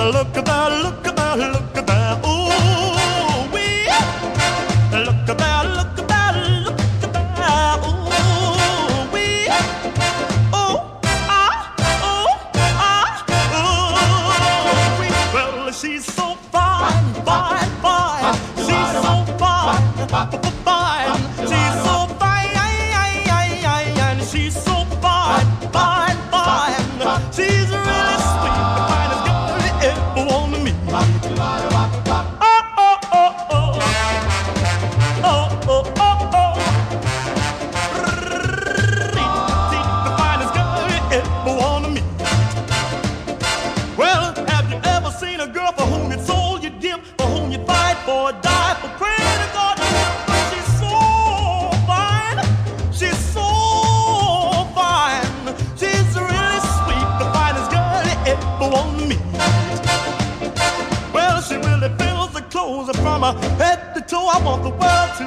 Look at that, look at that, look at that. Ooh, wee. Look at that, look at that, look at that. Ooh, wee. Oh, ah, oh, ah, ooh, wee. Well, she's so fine, fine, fine. She's so fine, fine. She's so fine, and she's so fine, fine, fine. She's really sweet, the finest girl you ever want to meet. Oh, oh, oh, oh. Oh, oh, oh, oh. The finest girl you ever want to meet. Well, have you ever seen a girl for whom you'd soul, you'd give, for whom you'd fight for, die for, pray to God? She's so fine. She's so fine. She's really sweet, the finest girl you ever want to meet. Well, she really fills the clothes from her head to toe. I want the world to